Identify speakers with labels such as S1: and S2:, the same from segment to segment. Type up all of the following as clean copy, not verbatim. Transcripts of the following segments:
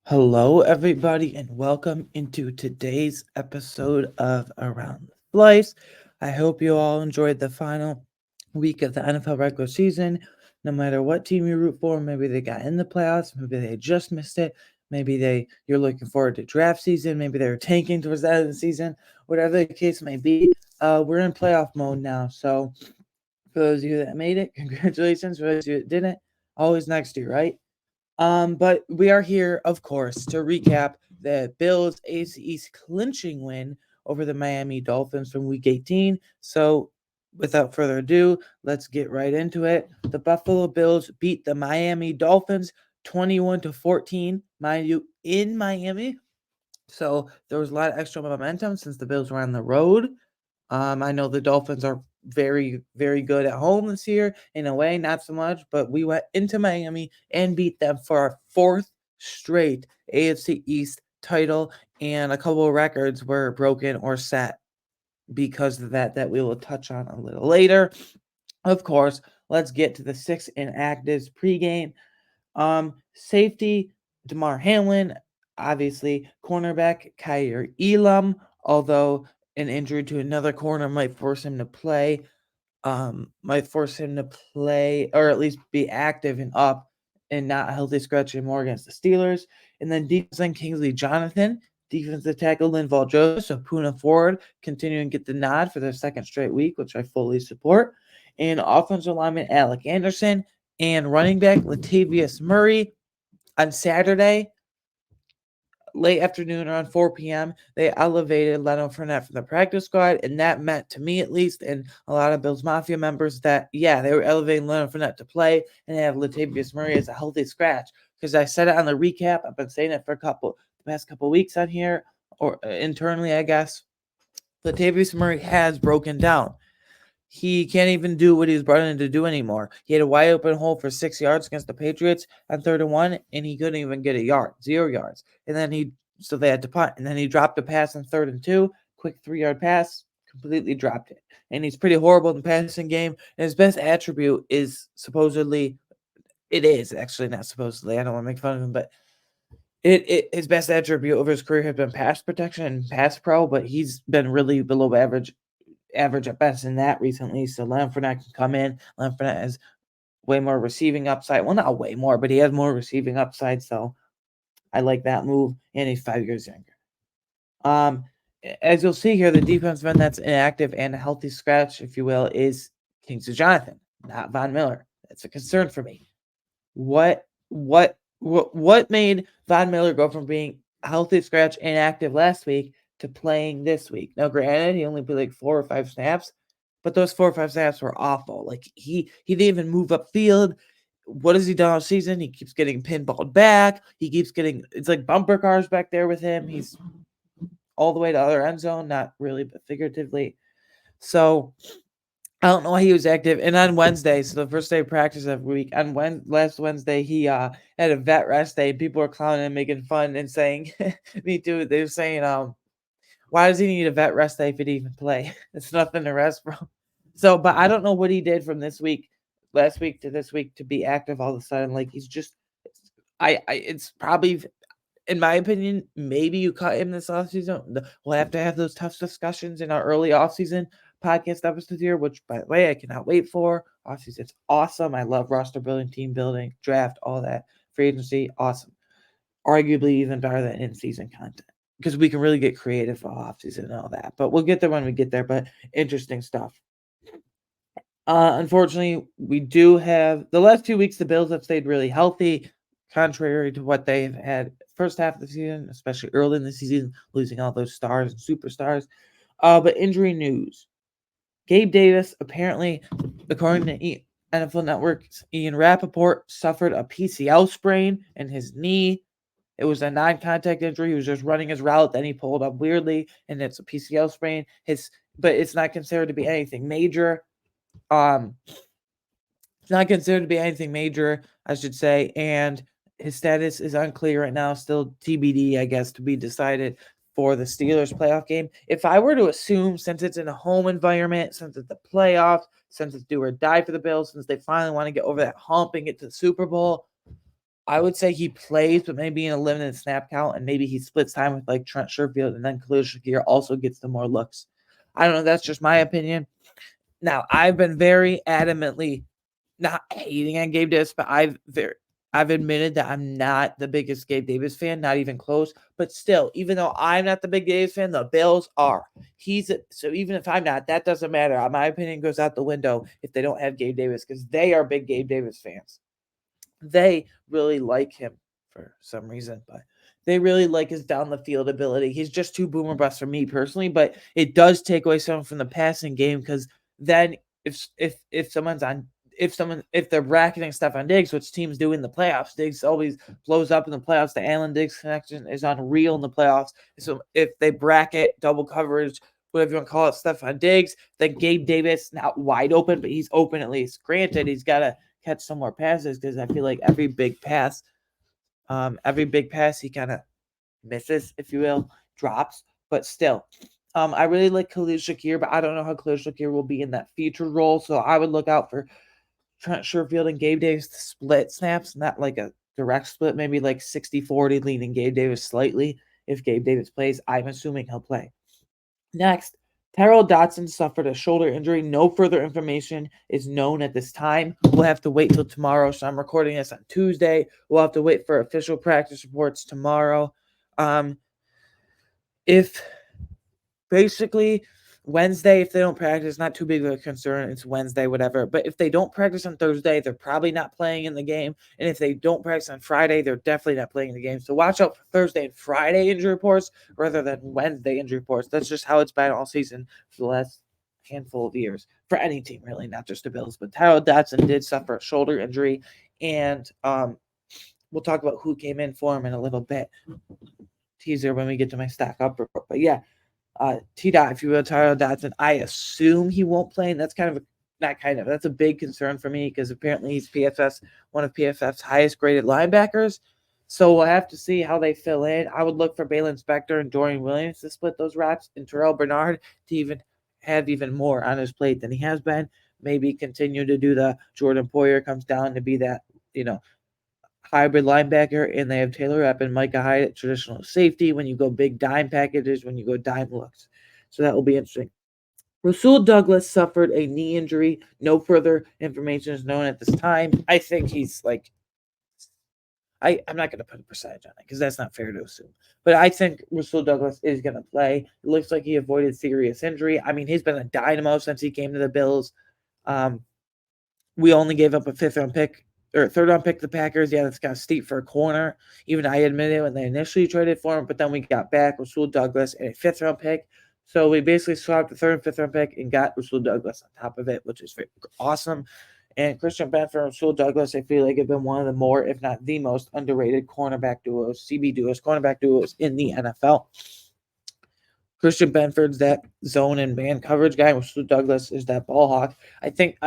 S1: Hello, everybody, and welcome into today's episode of Around the Slice. I hope you all enjoyed the final week of the NFL regular season. No matter what team you root for, maybe they got in the playoffs, maybe they just missed it, maybe you're looking forward to draft season, maybe they're tanking towards the end of the season, whatever the case may be. We're in playoff mode now, so for those of you that made it, congratulations. For those of you that didn't, always next year, right? But we are here, of course, to recap the Bills AFC East clinching win over the Miami Dolphins from Week 18. So, without further ado, let's get right into it. The Buffalo Bills beat the Miami Dolphins 21-14, mind you, in Miami. So there was a lot of extra momentum since the Bills were on the road. I know the Dolphins are very, very good at home this year. In a way, not so much, but we went into Miami and beat them for our fourth straight AFC East title, and a couple of records were broken or set because of that we will touch on a little later. Of course, let's get to the six inactives pregame. Safety, Damar Hamlin, obviously, cornerback, Kyer Elam, although an injury to another corner might force him to play, or at least be active and up and not a healthy scratch anymore against the Steelers. And then defense Kingsley Jonathan, defensive tackle Linval Joseph, so Puna Ford continuing to get the nod for their second straight week, which I fully support. And offensive lineman Alec Anderson and running back Latavius Murray on Saturday, late afternoon around 4 p.m., they elevated Leonard Fournette from the practice squad, and that meant, to me at least, and a lot of Bills Mafia members, that, yeah, they were elevating Leonard Fournette to play and have Latavius Murray as a healthy scratch. Because I said it on the recap, I've been saying it for the past couple weeks on here, or internally, I guess. Latavius Murray has broken down. He can't even do what he was brought in to do anymore. He had a wide open hole for 6 yards against the Patriots on 3rd and 1, and he couldn't even get a yard, 0 yards. And then so they had to punt. And then he dropped a pass on 3rd and 2, quick 3-yard pass, completely dropped it. And he's pretty horrible in the passing game. And his best attribute is it is actually not supposedly, I don't want to make fun of him, but his best attribute over his career has been pass protection and pass pro, but he's been really below average at best in that recently. So Leonard Fournette can come in. Leonard Fournette has way more receiving upside. Well, not way more, but he has more receiving upside. So I like that move. And he's 5 years younger. As you'll see here, the defenseman that's inactive and a healthy scratch, if you will, is Kingsley Jonathan, not Von Miller. That's a concern for me. What made Von Miller go from being healthy scratch inactive last week to playing this week? Now, granted, he only played like 4 or 5 snaps, but those 4 or 5 snaps were awful. Like he didn't even move up field. What has he done all season? He keeps getting pinballed back. He keeps getting it's like bumper cars back there with him. He's all the way to the other end zone, not really, but figuratively. So I don't know why he was active. And on Wednesday, so the first day of practice every week, last Wednesday, he had a vet rest day. People were clowning and making fun and saying, me too. They were saying, why does he need a vet rest day if he didn't even play? It's nothing to rest from. So, but I don't know what he did from last week to this week to be active all of a sudden. Like he's just, it's probably, in my opinion, maybe you cut him this offseason. We'll have to have those tough discussions in our early offseason podcast episodes here, which, by the way, I cannot wait for. Offseason's awesome. I love roster building, team building, draft, all that. Free agency, awesome. Arguably even better than in-season content because we can really get creative for offseason and all that. But we'll get there when we get there. But interesting stuff. Unfortunately, we do have the last 2 weeks. The Bills have stayed really healthy, contrary to what they've had first half of the season, especially early in the season, losing all those stars and superstars. But injury news: Gabe Davis apparently, according to NFL Network's Ian Rappaport, suffered a PCL sprain in his knee. It was a non-contact injury. He was just running his route, then he pulled up weirdly, and it's a PCL sprain. But it's not considered to be anything major. It's not considered to be anything major, I should say, and his status is unclear right now, still TBD, I guess, to be decided for the Steelers playoff game. If I were to assume, since it's in a home environment, since it's the playoffs, since it's do or die for the Bills, since they finally want to get over that hump and get to the Super Bowl, I would say he plays, but maybe in a limited snap count, and maybe he splits time with like Trent Sherfield, and then Khalil Shakir also gets the more looks. I don't know. That's just my opinion. Now, I've been very adamantly not hating on Gabe Davis, but I've admitted that I'm not the biggest Gabe Davis fan, not even close. But still, even though I'm not the big Davis fan, the Bills are. So even if I'm not, that doesn't matter. My opinion goes out the window if they don't have Gabe Davis because they are big Gabe Davis fans. They really like him for some reason, but they really like his down the field ability. He's just too boomer bust for me personally, but it does take away something from the passing game because then if someone's on if they're bracketing Stephon Diggs, which teams do in the playoffs, Diggs always blows up in the playoffs. The Allen Diggs connection is unreal in the playoffs. So if they bracket double coverage, whatever you want to call it, Stephon Diggs, then Gabe Davis not wide open, but he's open at least. Granted, he's got to catch some more passes because I feel like every big pass he kind of misses, if you will, drops. But still, I really like Khalil Shakir, but I don't know how Khalil Shakir will be in that featured role. So I would look out for Trent Sherfield and Gabe Davis to split snaps, not like a direct split, maybe like 60-40, leaning Gabe Davis slightly. If Gabe Davis plays, I'm assuming he'll play. Next, Terrell Dotson suffered a shoulder injury. No further information is known at this time. We'll have to wait till tomorrow. So I'm recording this on Tuesday. We'll have to wait for official practice reports tomorrow. If basically Wednesday, if they don't practice, not too big of a concern. It's Wednesday, whatever. But if they don't practice on Thursday, they're probably not playing in the game. And if they don't practice on Friday, they're definitely not playing in the game. So watch out for Thursday and Friday injury reports rather than Wednesday injury reports. That's just how it's been all season for the last handful of years for any team, really, not just the Bills. But Tyler Dotson did suffer a shoulder injury, and we'll talk about who came in for him in a little bit. Teaser when we get to my stack up report. But yeah. T-Dot, if you will, Tyler Dotson, I assume he won't play, and that's that's a big concern for me because apparently he's one of PFF's highest graded linebackers. So we'll have to see how they fill in. I would look for Balin Spector and Dorian Williams to split those reps, and Terrell Bernard to even have even more on his plate than he has been. Maybe continue to do the Jordan Poyer comes down to be that, hybrid linebacker, and they have Taylor Rapp and Micah Hyde at traditional safety when you go big dime packages, when you go dime looks. So that will be interesting. Rasul Douglas suffered a knee injury. No further information is known at this time. I think he's like, I'm not going to put a percentage on it because that's not fair to assume. But I think Rasul Douglas is going to play. It looks like he avoided serious injury. I mean, he's been a dynamo since he came to the Bills. We only gave up a third round pick to the Packers. Yeah, that's kind of steep for a corner. Even I admitted when they initially traded for him, but then we got back Rasul Douglas and a 5th round pick. So we basically swapped the 3rd and 5th round pick and got Rasul Douglas on top of it, which is awesome. And Christian Benford and Rasul Douglas, I feel like have been one of the more, if not the most underrated cornerback duos in the NFL. Christian Benford's that zone and man coverage guy. Rasul Douglas is that ball hawk. I think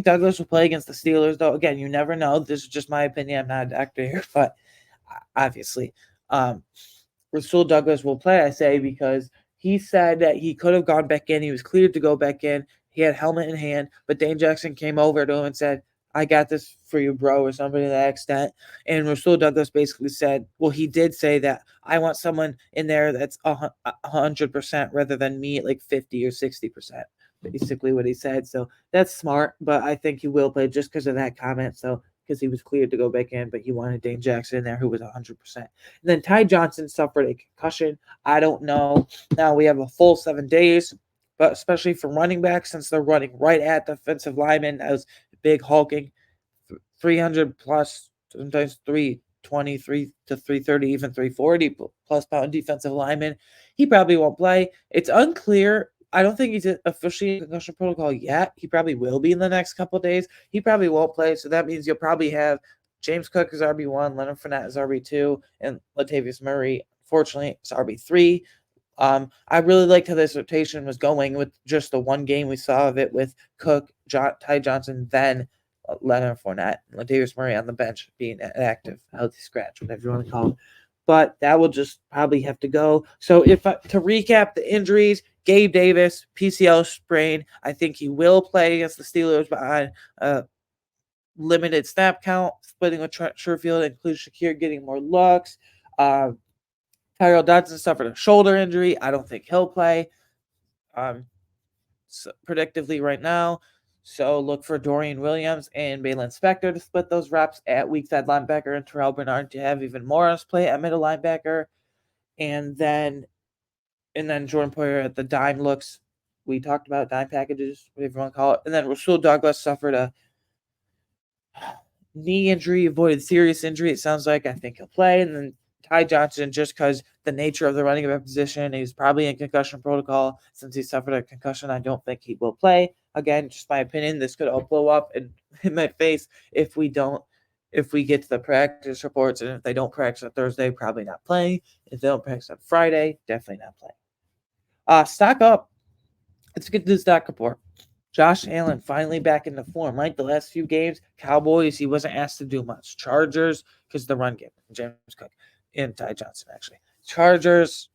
S1: Douglas will play against the Steelers, though. Again, you never know. This is just my opinion. I'm not a doctor here, but obviously, Rasul Douglas will play. I say because he said that he could have gone back in. He was cleared to go back in. He had helmet in hand, but Dane Jackson came over to him and said, "I got this for you, bro," or something to that extent. And Rasul Douglas basically said, well, he did say that I want someone in there that's 100% rather than me at like 50 or 60%. Basically what he said. So that's smart, but I think he will play just because of that comment. So because he was cleared to go back in, but he wanted Dane Jackson in there who was 100%. And then Ty Johnson suffered a concussion. I don't know. Now we have a full 7 days, but especially for running backs, since they're running right at defensive linemen as big hulking 300 plus, sometimes 320, 3 to 330, even 340 plus pound defensive lineman. He probably won't play. It's unclear. I don't think he's officially in concussion protocol yet. He probably will be in the next couple of days. He probably won't play. So that means you'll probably have James Cook as RB1, Leonard Fournette as RB2, and Latavius Murray, fortunately, is RB3. I really liked how this rotation was going with just the one game we saw of it with Cook, Ty Johnson, then Leonard Fournette, Latavius Murray on the bench being an active, healthy scratch, whatever you want to call it. But that will just probably have to go. So to recap the injuries, Gabe Davis, PCL sprain. I think he will play against the Steelers, but limited snap count, splitting with Trent Sherfield, including Shakir getting more looks. Tyrell Dodson suffered a shoulder injury. I don't think he'll play predictively right now. So look for Dorian Williams and Balin Spector to split those reps at weak side linebacker, and Terrell Bernard to have even more on his play at middle linebacker. And then Jordan Poyer at the dime looks. We talked about dime packages, whatever you want to call it. And then Rasul Douglas suffered a knee injury, avoided serious injury, it sounds like. I think he'll play. And then Ty Johnson, just because the nature of the running back position, he's probably in concussion protocol. Since he suffered a concussion, I don't think he will play. Again, just my opinion, this could all blow up in my face if we get to the practice reports, and if they don't practice on Thursday, probably not playing. If they don't practice on Friday, definitely not playing. Stock up. Let's get to the stock report. Josh Allen finally back into form, right? The last few games, Cowboys, he wasn't asked to do much. Chargers, because of the run game. James Cook and Ty Johnson, actually. Chargers,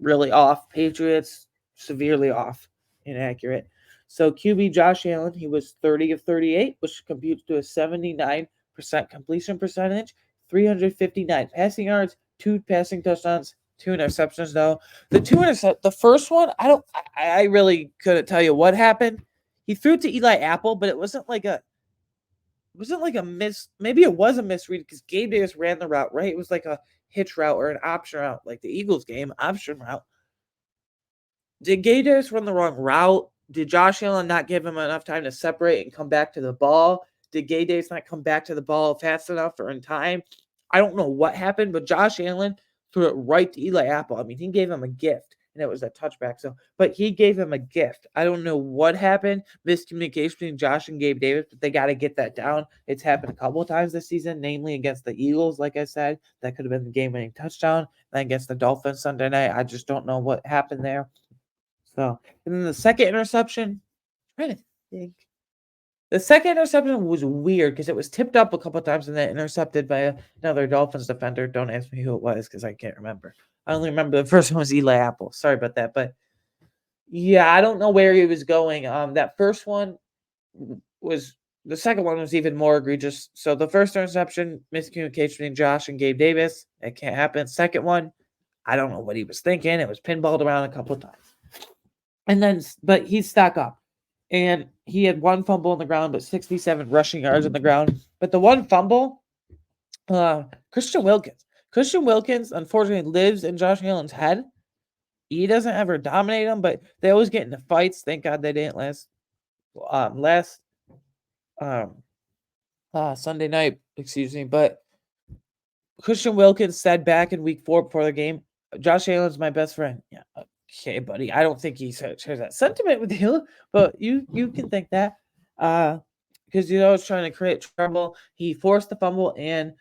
S1: really off. Patriots, severely off. Inaccurate. So QB Josh Allen, he was 30 of 38, which computes to a 79% completion percentage, 359 passing yards, 2 passing touchdowns, 2 interceptions though. The first one, I really couldn't tell you what happened. He threw it to Eli Apple, but it wasn't like a miss. Maybe it was a misread because Gabe Davis ran the route, right? It was like a hitch route or an option route, like the Eagles game, option route. Did Gabe Davis run the wrong route? Did Josh Allen not give him enough time to separate and come back to the ball? Did Gabe Davis not come back to the ball fast enough or in time? I don't know what happened, but Josh Allen threw it right to Eli Apple. He gave him a gift, and it was a touchback. But he gave him a gift. I don't know what happened. Miscommunication between Josh and Gabe Davis, but they got to get that down. It's happened a couple of times this season, namely against the Eagles, like I said. That could have been the game-winning touchdown. And against the Dolphins Sunday night, I just don't know what happened there. So, and then the second interception, I'm trying to think. The second interception was weird because it was tipped up a couple of times and then intercepted by another Dolphins defender. Don't ask me who it was because I can't remember. I only remember the first one was Eli Apple. Sorry about that. But yeah, I don't know where he was going. That first one the second one was even more egregious. So the first interception, miscommunication between Josh and Gabe Davis. It can't happen. Second one, I don't know what he was thinking. It was pinballed around a couple of times. And then, but he's stuck up. And he had 1 fumble on the ground, but 67 rushing yards on the ground. But the 1 fumble, Christian Wilkins. Christian Wilkins, unfortunately, lives in Josh Allen's head. He doesn't ever dominate him, but they always get into fights. Thank God they didn't last Sunday night, excuse me. But Christian Wilkins said back in week 4 before the game, Josh Allen's my best friend. Yeah. Okay, buddy. I don't think he shares that sentiment with you, but you can think that. Because it's trying to create trouble. He forced the fumble and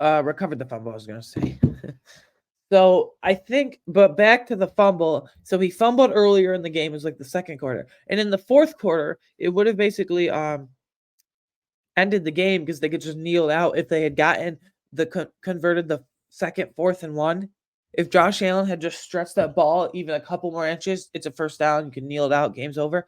S1: recovered the fumble, I was gonna say. So I think, but back to the fumble. So he fumbled earlier in the game, it was like the second quarter. And in the fourth quarter, it would have basically ended the game because they could just kneel out if they had gotten converted the second 4th and 1. If Josh Allen had just stretched that ball even a couple more inches, it's a first down. You can kneel it out. Game's over.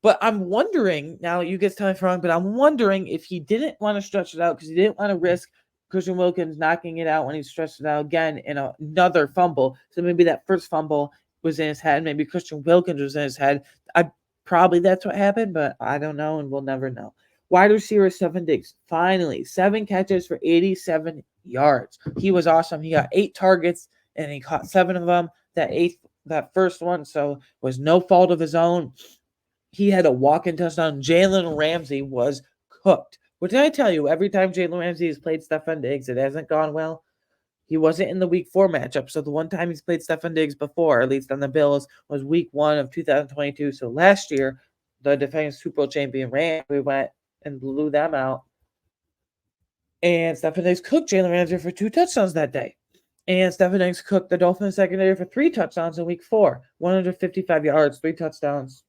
S1: But I'm wondering, now you guys tell me if I'm wrong, but I'm wondering if he didn't want to stretch it out because he didn't want to risk Christian Wilkins knocking it out when he stretched it out again in another fumble. So maybe that first fumble was in his head. Maybe Christian Wilkins was in his head. Probably that's what happened, but I don't know, and we'll never know. Wide receiver Stefon Diggs, finally, 7 catches for 87 yards. He was awesome. He got 8 targets, and he caught 7 of them. That first one, so was no fault of his own. He had a walk-in touchdown. Jalen Ramsey was cooked. What did I tell you? Every time Jalen Ramsey has played Stefon Diggs, it hasn't gone well. He wasn't in the week 4 matchup. So the one time he's played Stefon Diggs before, at least on the Bills, was week 1 of 2022. So last year, the defending Super Bowl champion Rams, we went and blew them out. And Stefon Diggs cooked Jalen Ramsey for 2 touchdowns that day. And Stefon Diggs cooked the Dolphins secondary for 3 touchdowns in week 4. 155 yards, 3 touchdowns.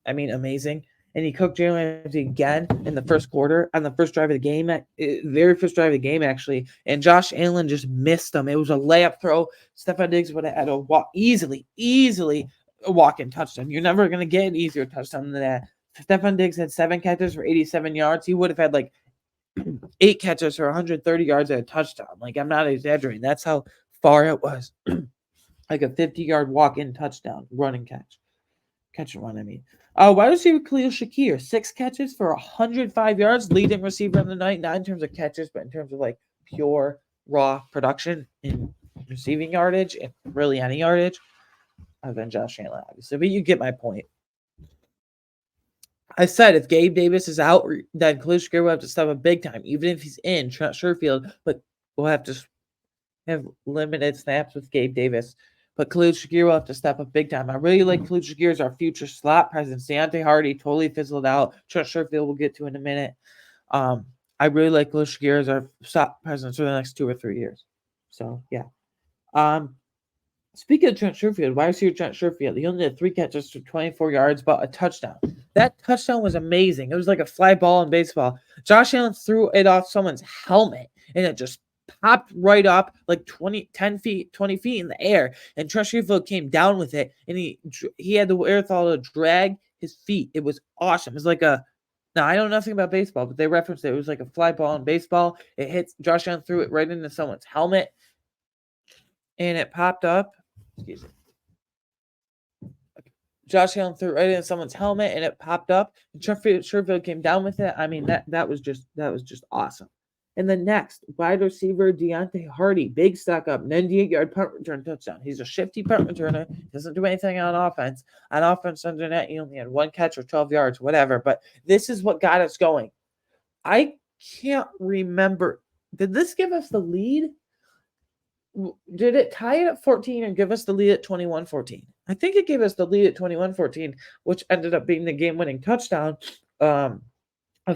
S1: Amazing. And he cooked Jalen Ramsey again in the first quarter on the first drive of the game, very first drive of the game, actually. And Josh Allen just missed him. It was a layup throw. Stefon Diggs would have had easily a walk-in touchdown. You're never going to get an easier touchdown than that. Stefon Diggs had 7 catches for 87 yards. He would have had like 8 catches for 130 yards and a touchdown. Like, I'm not exaggerating. That's how far it was. Like a 50-yard walk-in touchdown, running catch. Catch and run, I mean. Wide receiver Khalil Shakir, 6 catches for 105 yards, leading receiver of the night, not in terms of catches, but in terms of like pure raw production in receiving yardage and really any yardage, other than Josh Allen, obviously. But you get my point. I said if Gabe Davis is out, then Khalil Shakir will have to step up big time, even if he's in Trent Sherfield, but we'll have to have limited snaps with Gabe Davis. But Khalil Shakir will have to step up big time. I really like Khalil Shakir as our future slot presence. Deontay Hardy totally fizzled out. Trent Sherfield we'll get to in a minute. I really like Khalil Shakir as our slot presence for the next 2 or 3 years. So, yeah. Speaking of Trent Sherfield, why receiver Trent Sherfield? He only had 3 catches for 24 yards, but a touchdown. That touchdown was amazing. It was like a fly ball in baseball. Josh Allen threw it off someone's helmet, and it just popped right up like 20 feet in the air. And Trent Sherfield came down with it, and he had the wherewithal to drag his feet. It was awesome. It was like now, I know nothing about baseball, but they referenced it. It was like a fly ball in baseball. It hits, Josh Allen threw it right into someone's helmet, and it popped up. Excuse me. Josh Allen threw it right into someone's helmet, and it popped up. And Sherfield came down with it. I mean, that was just awesome. And then next, wide receiver Deontay Hardy, big stock up, 98-yard punt return touchdown. He's a shifty punt returner. Doesn't do anything on offense. On offense, under net, he only had 1 catch or 12 yards, whatever. But this is what got us going. I can't remember. Did this give us the lead? Did it tie it at 14 and give us the lead at 21-14? I think it gave us the lead at 21-14, which ended up being the game-winning touchdown a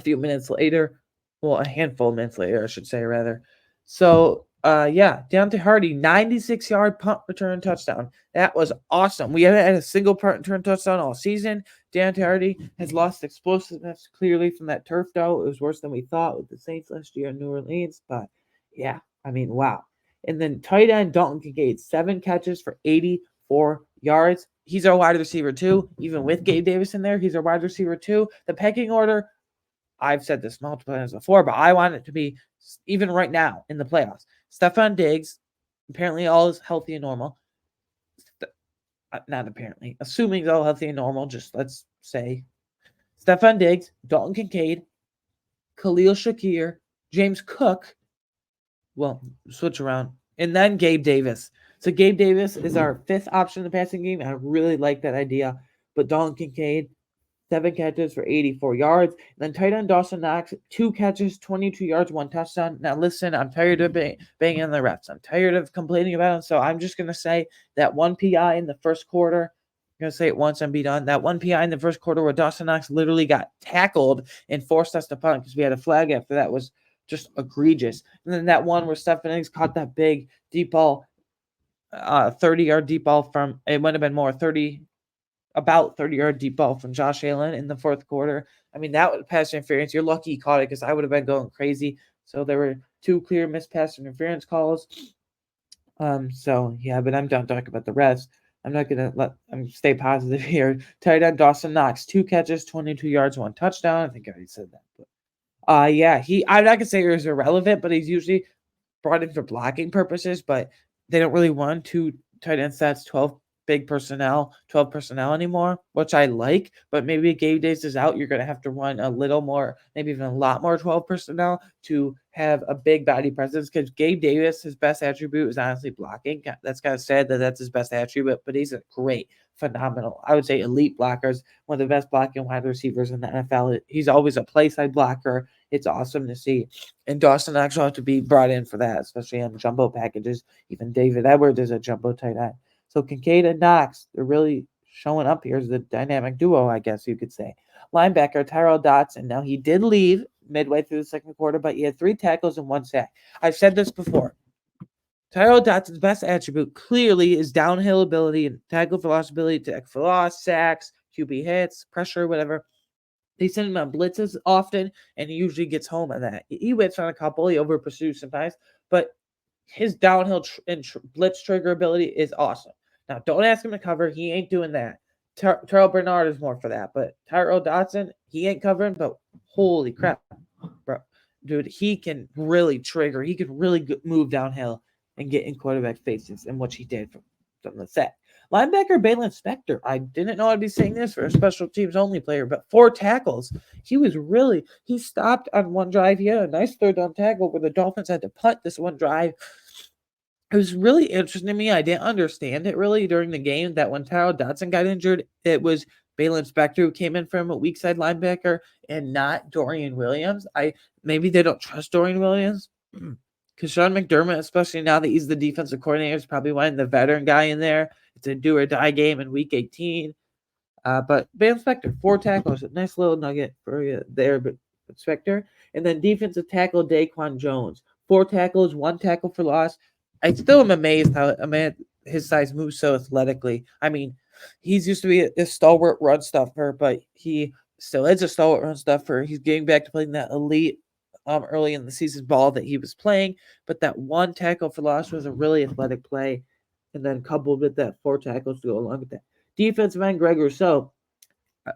S1: few minutes later. Well, a handful of minutes later, I should say, rather. So, Deontay Hardy, 96-yard punt return touchdown. That was awesome. We haven't had a single punt return touchdown all season. Deontay Hardy has lost explosiveness clearly from that turf, though. It was worse than we thought with the Saints last year in New Orleans. But, yeah, I mean, wow. And then tight end Dalton Kincaid, 7 catches for 84 yards. He's our wide receiver, too. Even with Gabe Davis in there, he's our wide receiver, too. The pecking order, I've said this multiple times before, but I want it to be even right now in the playoffs. Stefon Diggs, apparently all is healthy and normal. Not apparently. Assuming it's all healthy and normal, just let's say. Stefon Diggs, Dalton Kincaid, Khalil Shakir, James Cook. Well, switch around. And then Gabe Davis. So Gabe Davis is our 5th option in the passing game. I really like that idea. But Dalton Kincaid, 7 catches for 84 yards. And then tight end Dawson Knox, 2 catches, 22 yards, 1 touchdown. Now, listen, I'm tired of banging on the refs. I'm tired of complaining about them. So I'm just going to say that 1 PI in the first quarter. I'm going to say it once and be done. That 1 PI in the first quarter where Dawson Knox literally got tackled and forced us to punt because we had a flag after that was just egregious. And then that one where Stefon Diggs caught that big deep ball, 30-yard deep ball from, it might have been more, about 30-yard deep ball from Josh Allen in the fourth quarter. I mean, that was pass interference. You're lucky he caught it because I would have been going crazy. So there were 2 clear missed pass interference calls. So, yeah, but I'm done talking about the refs. I'm not going to stay positive here. Tight end Dawson Knox, 2 catches, 22 yards, 1 touchdown. I think I already said that. But I'm not gonna say he was irrelevant, but he's usually brought in for blocking purposes, but they don't really run 2 tight end sets, 12 personnel anymore, which I like, but maybe Gabe Davis is out. You're gonna have to run a little more, maybe even a lot more 12 personnel to have a big body presence because Gabe Davis, his best attribute is honestly blocking. That's kind of sad that that's his best attribute, but he's a great, phenomenal, I would say elite blockers, one of the best blocking wide receivers in the NFL. He's always a play side blocker. It's awesome to see. And Dawson Knox will have to be brought in for that, especially on jumbo packages. Even David Edwards is a jumbo tight end. So Kincaid and Knox, they're really showing up here as the dynamic duo, I guess you could say. Linebacker Tyrell Dotson. Now, he did leave midway through the second quarter, but he had 3 tackles and 1 sack. I've said this before. Tyrell Dotson's best attribute clearly is downhill ability and tackle for loss ability, tackle for loss, sacks, QB hits, pressure, whatever. They send him on blitzes often, and he usually gets home on that. He whips on a couple, he over pursues sometimes, but his downhill blitz trigger ability is awesome. Now, don't ask him to cover. He ain't doing that. Terrell Bernard is more for that, but Tyrell Dodson, he ain't covering, but holy crap, bro. Dude, he can really trigger. He can really move downhill and get in quarterback faces, and what he did from the set. Linebacker Balin Spector. I didn't know I'd be saying this for a special teams only player, but 4 tackles. He stopped on one drive. He had a nice third down tackle where the Dolphins had to punt this one drive. It was really interesting to me. I didn't understand it really during the game that when Tyrell Dodson got injured, it was Balin Spector who came in from a weak side linebacker and not Dorian Williams. Maybe they don't trust Dorian Williams because Sean McDermott, especially now that he's the defensive coordinator, is probably wanting the veteran guy in there. It's a do or die game in week 18. But Balin Spector, 4 tackles, a nice little nugget for you there, but Spector. And then defensive tackle Daquan Jones, 4 tackles, 1 tackle for loss. I still am amazed how his size moves so athletically. I mean, he's used to be a stalwart run stuffer, but he still is a stalwart run stuffer. He's getting back to playing that elite early in the season ball that he was playing, but that 1 tackle for loss was a really athletic play, and then coupled with that 4 tackles to go along with that. Defensive end Greg Rousseau,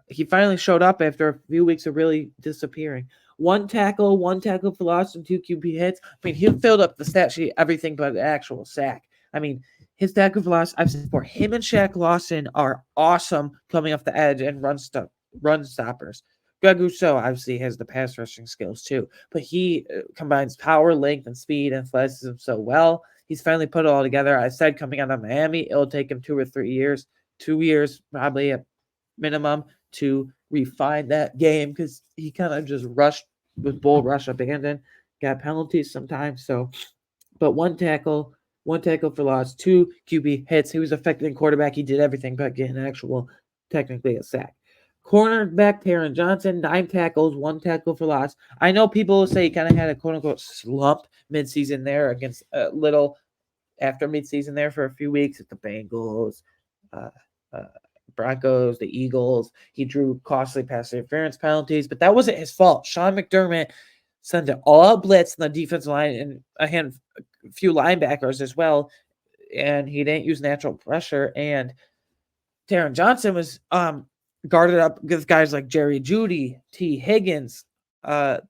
S1: he finally showed up after a few weeks of really disappearing. 1 tackle for loss, and 2 QB hits. I mean, he filled up the stat sheet, everything but an actual sack. I mean, his tackle for loss, I've said before, him and Shaq Lawson are awesome coming off the edge and run stoppers. Greg Rousseau obviously has the pass rushing skills too, but he combines power, length, and speed and athleticism so well. He's finally put it all together. I said coming out of Miami, it'll take him 2 or 3 years. 2 years probably at minimum to refine that game because he kind of just rushed with bull rush abandoned, got penalties sometimes. So, but 1 tackle for loss, 2 QB hits. He was effective in quarterback. He did everything but get an actual, technically a sack. Cornerback Taron Johnson, 9 tackles, 1 tackle for loss. I know people will say he kind of had a quote unquote slump midseason there against a little after midseason there for a few weeks at the Bengals, Broncos, the Eagles. He drew costly pass interference penalties, but that wasn't his fault. Sean McDermott sent an all-out blitz in the defensive line and a few linebackers as well, and he didn't use natural pressure. And Taron Johnson was guarded up with guys like Jerry Jeudy, T. Higgins, the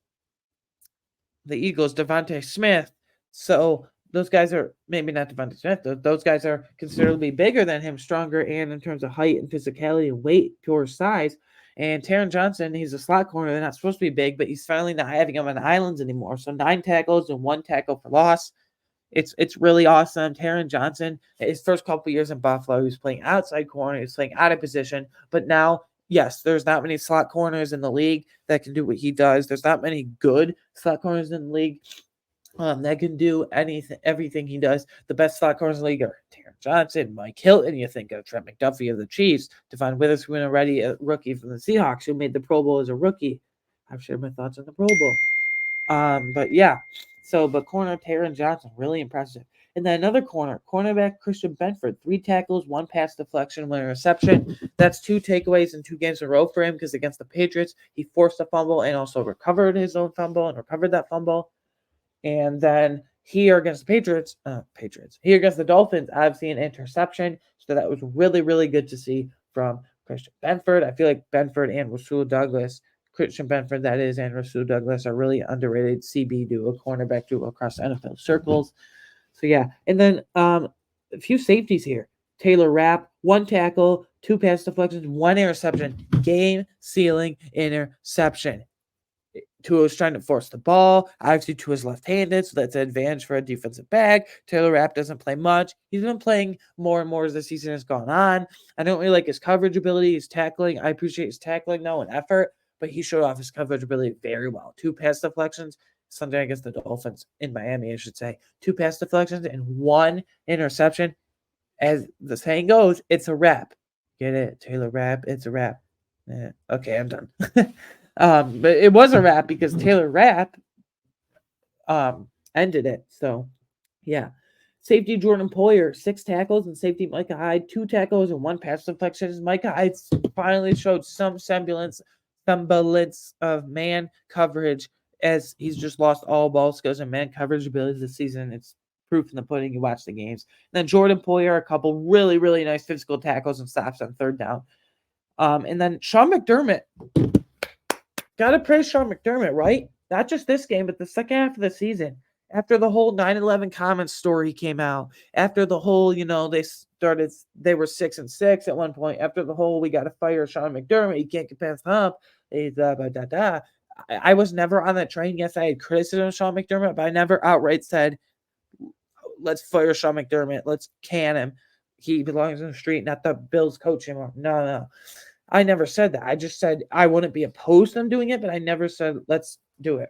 S1: Eagles, Devontae Smith. So those guys are maybe not Devontae Smith. Those guys are considerably bigger than him, stronger, and in terms of height and physicality and weight, pure size. And Taron Johnson, he's a slot corner. They're not supposed to be big, but he's finally not having him on islands anymore. So 9 tackles and 1 tackle for loss. It's really awesome. Taron Johnson, his first couple years in Buffalo, he was playing outside corner. He was playing out of position. But now, yes, there's not many slot corners in the league that can do what he does. There's not many good slot corners in the league that can do everything he does. The best slot corners in the league are Taron Johnson, Mike Hilton. You think of Trent McDuffie of the Chiefs, Devon Witherspoon already, a rookie from the Seahawks who made the Pro Bowl as a rookie. I've shared my thoughts on the Pro Bowl. But yeah. But corner Taron Johnson, really impressive. And then another cornerback Christian Benford, 3 tackles, 1 pass deflection, 1 interception. That's 2 takeaways in 2 games in a row for him because against the Patriots, he forced a fumble and also recovered his own fumble and recovered that fumble. And then here against the here against the Dolphins, I've seen an interception. So that was really, really good to see from Christian Benford. I feel like Benford and Rasul Douglas, Christian Benford, that is, and Rasul Douglas are really underrated CB duo, cornerback duo across NFL circles. So yeah, and then a few safeties here. Taylor Rapp, 1 tackle, 2 pass deflections, 1 interception, game-sealing interception. Tua was trying to force the ball. Obviously, Tua's left-handed, so that's an advantage for a defensive back. Taylor Rapp doesn't play much. He's been playing more and more as the season has gone on. I don't really like his coverage ability, his tackling. I appreciate his tackling, though, and effort, but he showed off his coverage ability very well. 2 pass deflections, Sunday against the Dolphins in Miami, I should say. 2 pass deflections and 1 interception. As the saying goes, it's a wrap. Get it? Taylor Rapp, it's a wrap. Okay, I'm done. But it was a wrap because Taylor Rapp ended it. So, yeah. Safety Jordan Poyer, 6 tackles, and safety Micah Hyde, 2 tackles and 1 pass deflection. Micah Hyde finally showed some semblance of man coverage as he's just lost all ball skills and man coverage ability this season. It's proof in the pudding. You watch the games. And then Jordan Poyer, a couple really, really nice physical tackles and stops on 3rd down. And then Sean McDermott, gotta praise Sean McDermott, right? Not just this game, but the second half of the season. After the whole 9/11 comments story came out, after the whole, they were 6-6 at one point. After the whole, we got to fire Sean McDermott. He can't get past the hump. I was never on that train. Yes, I had criticism of Sean McDermott, but I never outright said, let's fire Sean McDermott. Let's can him. He belongs in the street, not the Bills coach anymore. No. I never said that. I just said I wouldn't be opposed to them doing it, but I never said let's do it.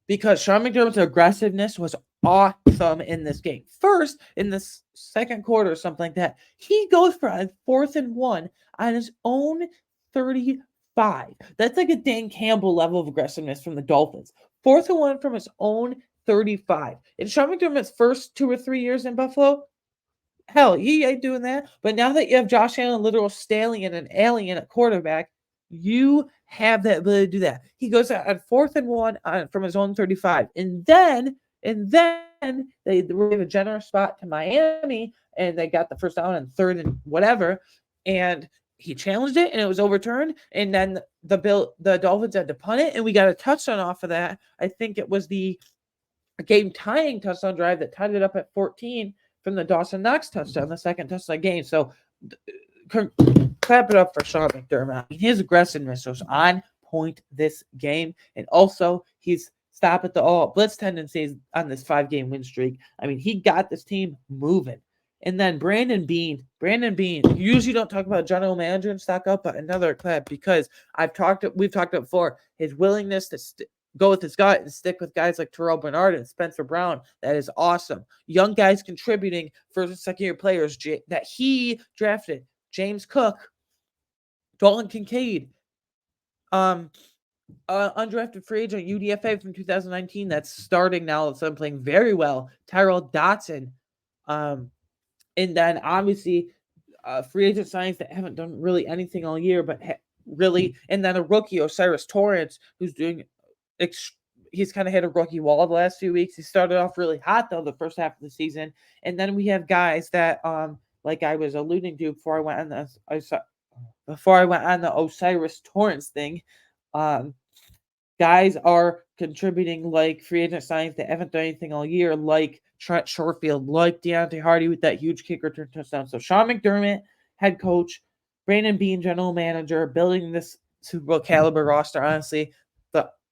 S1: Because Sean McDermott's aggressiveness was awesome in this game. First, in the second quarter or something like that, he goes for a 4th and 1 on his own 35. That's like a Dan Campbell level of aggressiveness from the Dolphins. 4th and 1 from his own 35. In Sean McDermott's first 2 or 3 years in Buffalo, hell, he ain't doing that. But now that you have Josh Allen, literal stallion and alien at quarterback, you have that ability to do that. He goes at 4th and 1 from his own 35. And then they gave a generous spot to Miami, and they got the first down and 3rd and whatever. And he challenged it, and it was overturned. And then the Dolphins had to punt it, and we got a touchdown off of that. I think it was the game-tying touchdown drive that tied it up at 14 from the Dawson Knox touchdown, the second touchdown game. So clap it up for Sean McDermott. His aggressiveness was on point this game. And also, he's stopped at the all-blitz tendencies on this 5-game win streak. I mean, he got this team moving. And then Brandon Beane, usually don't talk about general manager and stock up, but another clap because we've talked before, his willingness to go with his gut and stick with guys like Terrell Bernard and Spencer Brown. That is awesome. Young guys contributing, first and second-year players that he drafted. James Cook, Dalton Kincaid, undrafted free agent UDFA from 2019 that's starting now. So I'm playing very well. Tyrell Dotson. And then obviously free agent signings that haven't done really anything all year, but really, and then a rookie, Osiris Torrance, who's doing he's kind of hit a rookie wall the last few weeks. He started off really hot though the first half of the season, and then we have guys that like I was alluding to before I went on the Osiris Torrance thing. Guys are contributing like free agent signings that haven't done anything all year, like Trent Shorefield, like Deontay Hardy with that huge kick return touchdown. So Sean McDermott, head coach, Brandon Beane, general manager, building this Super Bowl caliber roster. Honestly,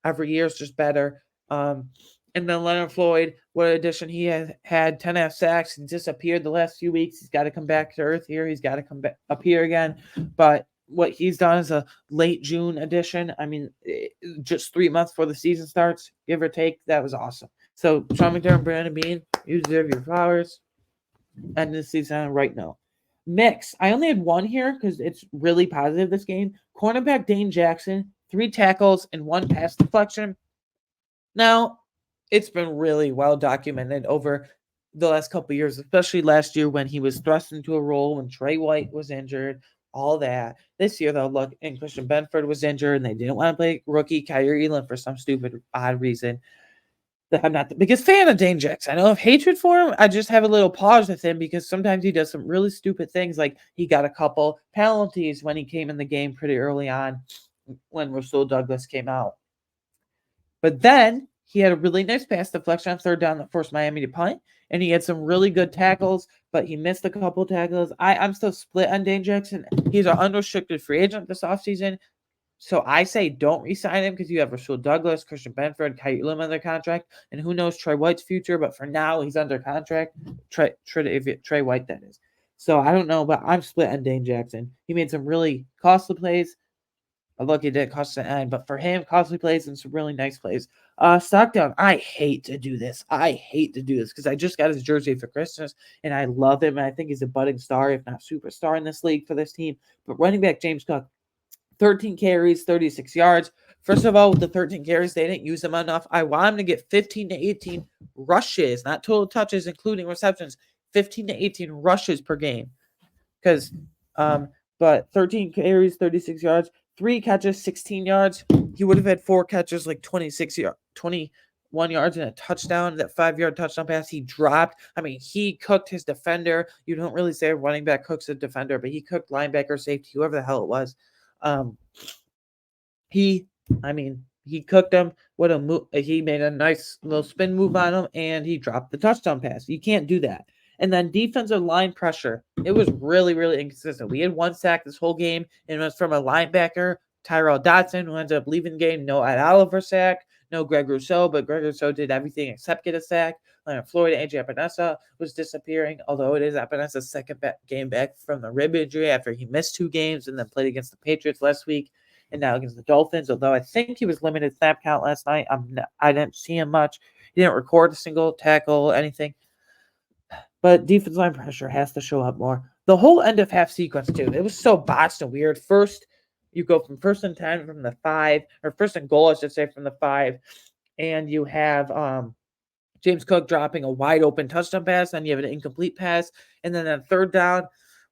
S1: every year is just better. And then Leonard Floyd, what addition. He has had 10.5 sacks and disappeared the last few weeks. He's got to come back to earth here. He's got to come back up here again. But what he's done is a late June addition. I mean, just 3 months before the season starts, give or take. That was awesome. So Sean McDermott, Brandon Beane, you deserve your flowers. End the season on a right note. Mix. I only had one here because it's really positive this game. Cornerback Dane Jackson, 3 tackles and 1 pass deflection. Now, it's been really well documented over the last couple of years, especially last year when he was thrust into a role when Trey White was injured, all that. This year, though, look, and Christian Benford was injured, and they didn't want to play rookie Kyrie Elam for some stupid, odd reason. I'm not the biggest fan of Dane Jackson. I don't have hatred for him. I just have a little pause with him because sometimes he does some really stupid things, like he got a couple penalties when he came in the game pretty early on when Rasul Douglas came out. But then he had a really nice pass deflection on 3rd down that forced Miami to punt, and he had some really good tackles, but he missed a couple tackles. I'm still split on Dane Jackson. He's an unrestricted free agent this offseason. So I say don't re-sign him because you have Rasul Douglas, Christian Benford, Kyrie Elam under contract, and who knows Trey White's future. But for now, he's under contract. Trey White, that is. So I don't know, but I'm split on Dane Jackson. He made some really costly plays. Look, he did cost an end, but for him, costly plays and some really nice plays. Stockdown, I hate to do this. Because I just got his jersey for Christmas, and I love him, and I think he's a budding star, if not superstar in this league for this team. But running back James Cook, 13 carries, 36 yards. First of all, with the 13 carries, they didn't use him enough. I want him to get 15 to 18 rushes, not total touches, including receptions. 15 to 18 rushes per game. But 13 carries, 36 yards, 3 catches, 16 yards. He would have had 4 catches, like 26 yards, 20 1 yards and a touchdown, that 5-yard touchdown pass he dropped. I mean, he cooked his defender. You don't really say a running back cooks a defender, but he cooked linebacker, safety, whoever the hell it was. He cooked him. What a move. He made a nice little spin move on him, and he dropped the touchdown pass. You can't do that. And then defensive line pressure. It was really, really inconsistent. We had 1 sack this whole game, and it was from a linebacker, Tyrell Dodson, who ended up leaving the game. No Ed Oliver sack, no Greg Rousseau, but Greg Rousseau did everything except get a sack. Leonard Floyd, AJ Epinesa was disappearing, although it is Epinesa's second game back from the rib injury after he missed 2 games and then played against the Patriots last week and now against the Dolphins, although I think he was limited snap count last night. I didn't see him much. He didn't record a single tackle, anything. But defensive line pressure has to show up more. The whole end of half sequence, too, it was so botched and weird. First, you go from 1st and 10 from the 5, or 1st and goal, I should say, from the 5, and you have James Cook dropping a wide open touchdown pass, then you have an incomplete pass, and then on 3rd down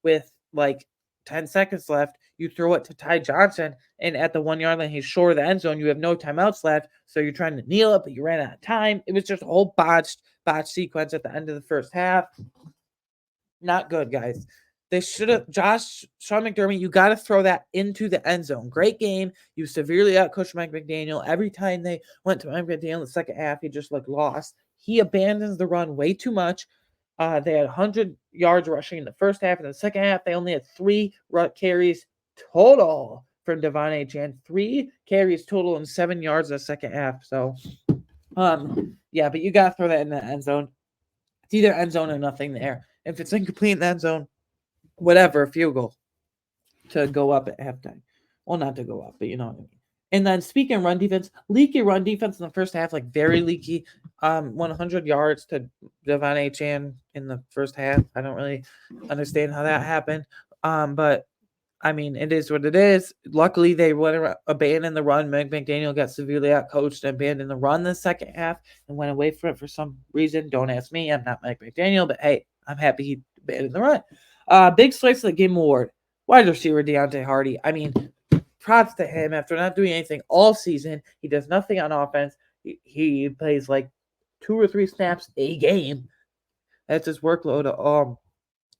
S1: with like 10 seconds left, you throw it to Ty Johnson, and at the 1 yard line, he's short of the end zone. You have no timeouts left, so you're trying to kneel it, but you ran out of time. It was just a whole botched sequence at the end of the first half. Not good, guys. They should have, Sean McDermott, you got to throw that into the end zone. Great game. You severely outcoached Mike McDaniel. Every time they went to Mike McDaniel in the second half, he just looked lost. He abandons the run way too much. They had 100 yards rushing in the first half. In the second half, they only had 3 carries total from Devon Achane. 3 carries total and 7 yards in the second half. So, yeah, but you got to throw that in the end zone. It's either end zone or nothing there. If it's incomplete in the end zone, whatever, field goal to go up at halftime. Well, not to go up, but you know what I mean. And then speaking of run defense, leaky run defense in the first half, like very leaky. 100 yards to Devon Achane in the first half. I don't really understand how that happened. But I mean, it is what it is. Luckily, they abandoned the run. McDaniel got severely outcoached and abandoned the run the second half and went away from it for some reason. Don't ask me. I'm not Mike McDaniel, but hey, I'm happy he abandoned the run. Big slice of the game award. Wide receiver Deontay Hardy. I mean, props to him after not doing anything all season. He does nothing on offense. He plays like 2 or 3 snaps a game. That's his workload.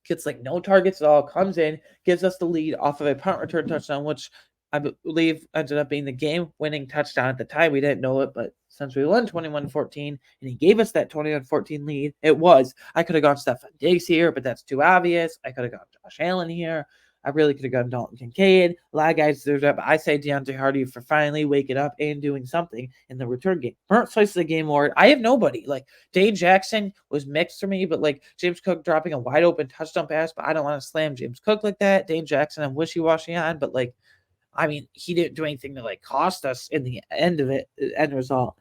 S1: Gets like no targets at all, comes in, gives us the lead off of a punt return touchdown, which I believe ended up being the game-winning touchdown at the time. We didn't know it, but since we won 21-14, and he gave us that 21-14 lead, it was. I could have gone Stephon Diggs here, but that's too obvious. I could have gone Josh Allen here. I really could have gone Dalton Kincaid. A lot of guys deserve that, but I say Deontay Hardy for finally waking up and doing something in the return game. Burnt slice of the game award. I have nobody. Like, Dane Jackson was mixed for me, but like James Cook dropping a wide open touchdown pass, but I don't want to slam James Cook like that. Dane Jackson, I'm wishy-washy on, but like, I mean, he didn't do anything to like cost us in the end of it, end result.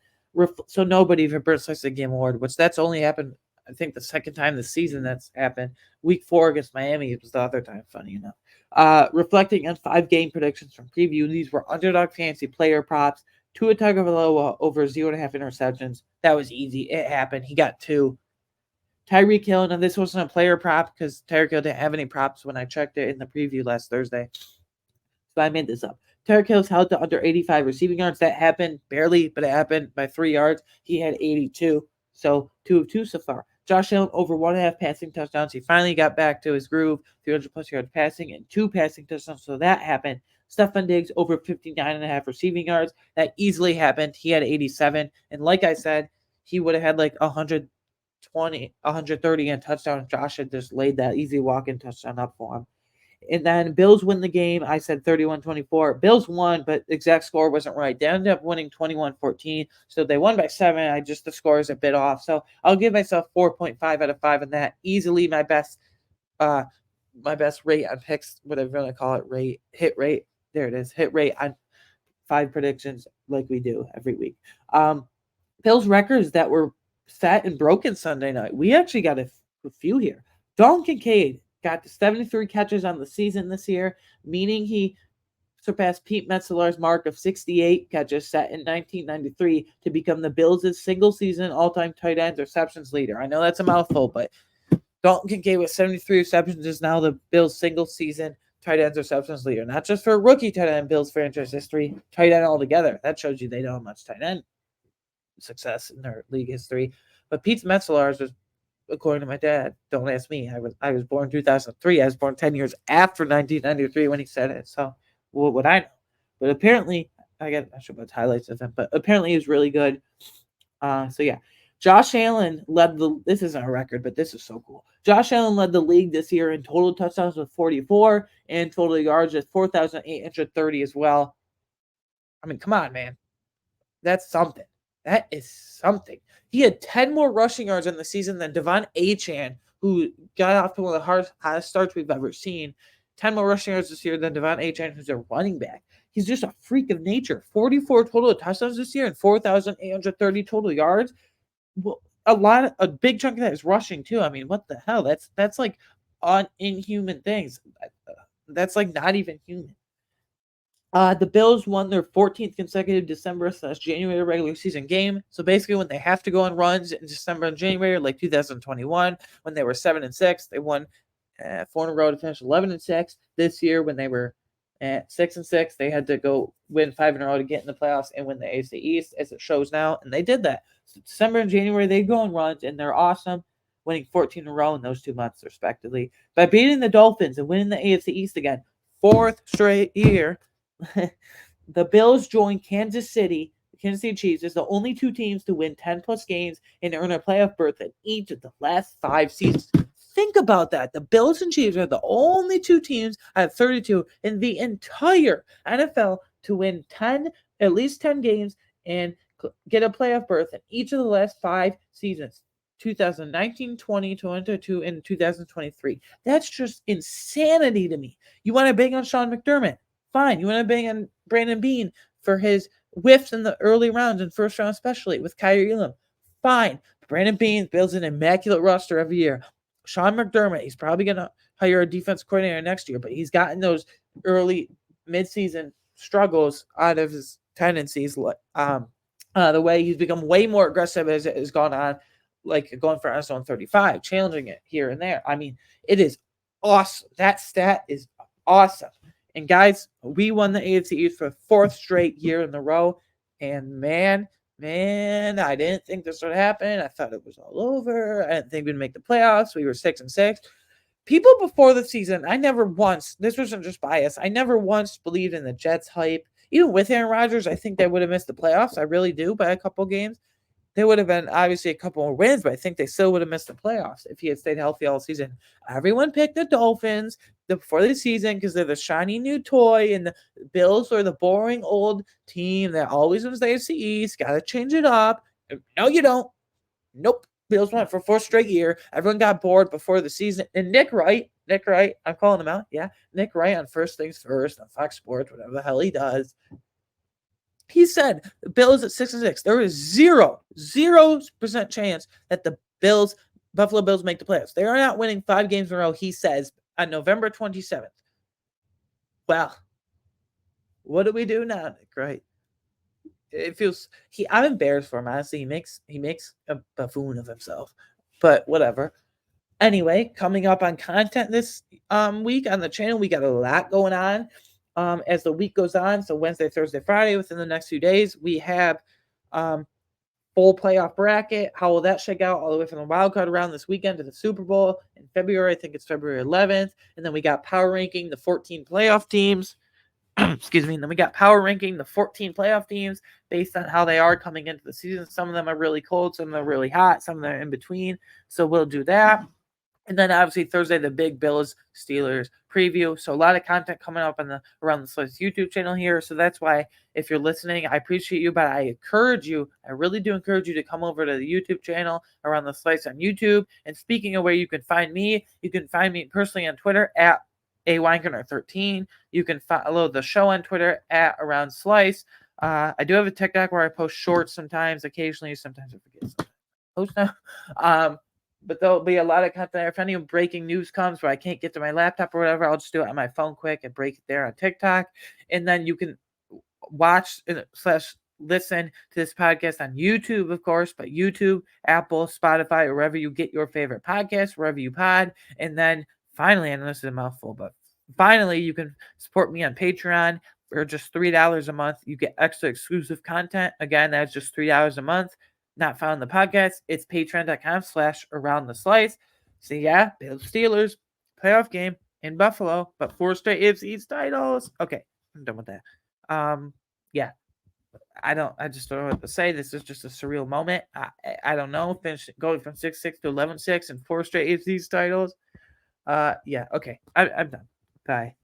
S1: So nobody for burnt slice of the game award, which that's only happened, I think, the second time this season that's happened. Week 4 against Miami, it was the other time, funny enough. Reflecting on 5 game predictions from preview, these were underdog fantasy player props. Tua Tagovailoa over 0.5 interceptions. That was easy. It happened. He got 2. Tyreek Hill, and this wasn't a player prop because Tyreek Hill didn't have any props when I checked it in the preview last Thursday. So I made this up. Tyreek Hill's held to under 85 receiving yards. That happened barely, but it happened by 3 yards. He had 82. So 2 of 2 so far. Josh Allen over 1.5 passing touchdowns. He finally got back to his groove, 300-plus yards passing and 2 passing touchdowns. So that happened. Stephon Diggs over 59.5 receiving yards. That easily happened. He had 87. And like I said, he would have had like 120, 130 and touchdown. Josh had just laid that easy walk-in touchdown up for him. And then Bills win the game. I said 31-24. Bills won, but the exact score wasn't right. They ended up winning 21-14. So they won by 7. The score is a bit off. So I'll give myself 4.5 out of 5 on that. Easily my best rate on picks, whatever you want to call it, hit rate. There it is. Hit rate on 5 predictions like we do every week. Bills records that were set and broken Sunday night. We actually got a few here. Dalton Kincaid got to 73 catches on the season this year, meaning he surpassed Pete Metzler's mark of 68 catches set in 1993 to become the Bills' single-season all-time tight end receptions leader. I know that's a mouthful, but Dalton Kincaid with 73 receptions is now the Bills' single-season tight ends receptions leader. Not just for rookie tight end Bills franchise history, tight end altogether. That shows you they don't have much tight end. success in their league history. But Pete Metzelaars was, according to my dad, don't ask me. I was born 2003. I was born 10 years after 1993 when he said it. So what would I know? But apparently, I should put highlights of him. But apparently, he was really good. So yeah, Josh Allen led the. This isn't a record, but this is so cool. Josh Allen led the league this year in total touchdowns with 44 and total yards at 4,830 as well. I mean, come on, man. That's something. That is something. He had 10 more rushing yards in the season than Devon Achane, who got off to one of the hottest starts we've ever seen. 10 more rushing yards this year than Devon Achane, who's a running back. He's just a freak of nature. 44 total touchdowns this year and 4,830 total yards. Well, a big chunk of that is rushing too. I mean, what the hell? That's like inhuman things. That's like not even human. The Bills won their 14th consecutive December/January regular season game. So basically, when they have to go on runs in December and January, like 2021, when they were 7-6, they won 4 in a row to finish 11-6. This year, when they were at 6-6, they had to go win 5 in a row to get in the playoffs and win the AFC East, as it shows now, and they did that. So December and January, they go on runs, and they're awesome, winning 14 in a row in those 2 months, respectively, by beating the Dolphins and winning the AFC East again, 4th straight year. The Bills joined Kansas City Chiefs as the only 2 teams to win 10-plus games and earn a playoff berth in each of the last 5 seasons. Think about that. The Bills and Chiefs are the only 2 teams out of 32 in the entire NFL to win at least 10 games and get a playoff berth in each of the last 5 seasons. 2019, 20, 22, and 2023. That's just insanity to me. You want to bang on Sean McDermott? Fine. You want to bang on Brandon Beane for his whiffs in the early rounds and first round, especially with Kyrie Elam? Fine. Brandon Beane builds an immaculate roster every year. Sean McDermott, he's probably going to hire a defense coordinator next year, but he's gotten those early midseason struggles out of his tendencies. The way he's become way more aggressive as it has gone on, like going for zone 35, challenging it here and there. I mean, it is awesome. That stat is awesome. And guys, we won the AFC East for the 4th straight year in a row. And man, I didn't think this would happen. I thought it was all over. I didn't think we'd make the playoffs. We were 6-6. People before the season, this wasn't just bias, I never once believed in the Jets hype. Even with Aaron Rodgers, I think they would have missed the playoffs. I really do, by a couple games. There would have been obviously a couple more wins, but I think they still would have missed the playoffs if he had stayed healthy all season. Everyone picked the Dolphins before the season because they're the shiny new toy, and the Bills are the boring old team that always wins the AFC East. Got to change it up. No, you don't. Nope. Bills went for 4th straight year. Everyone got bored before the season. And Nick Wright, I'm calling him out. Yeah, Nick Wright on First Things First on Fox Sports, whatever the hell he does. He said the Bills at 6-6. There is 0% chance that the Buffalo Bills make the playoffs. They are not winning 5 games in a row, he says, on November 27th. Well, what do we do now, Nick? Right? It feels I'm embarrassed for him, honestly. He makes a buffoon of himself. But whatever. Anyway, coming up on content this week on the channel, we got a lot going on. As the week goes on, so Wednesday, Thursday, Friday, within the next few days, we have full playoff bracket. How will that shake out all the way from the wild card round this weekend to the Super Bowl in February? I think it's February 11th. And then we got power ranking the 14 playoff teams. Excuse me. And then we got power ranking the 14 playoff teams based on how they are coming into the season. Some of them are really cold, some of them are really hot, some of them are in between. So we'll do that. And then obviously Thursday, the big Bills Steelers preview. So a lot of content coming up on the Around the Slice YouTube channel here. So that's why if you're listening, I appreciate you, but I really do encourage you to come over to the YouTube channel Around the Slice on YouTube. And speaking of where you can find me personally on Twitter at AWeingartner13. You can follow the show on Twitter at Around Slice. I do have a TikTok where I post shorts sometimes, occasionally. Sometimes I forget. Post now. But there'll be a lot of content there. If any breaking news comes where I can't get to my laptop or whatever, I'll just do it on my phone quick and break it there on TikTok. And then you can watch / listen to this podcast on YouTube, of course, but YouTube, Apple, Spotify, or wherever you get your favorite podcast, wherever you pod. And then finally, I know this is a mouthful, but finally, you can support me on Patreon for just $3 a month. You get extra exclusive content. Again, that's just $3 a month. not found in the podcast, it's patreon.com/aroundtheslice. So yeah, Bills Steelers playoff game in Buffalo, but 4 straight AFC East titles. Okay, I'm done with that. Yeah. I just don't know what to say. This is just a surreal moment. I don't know. Going from 6-6 to 11-6 and 4 straight AFC East titles. Yeah, okay. I'm done. Bye.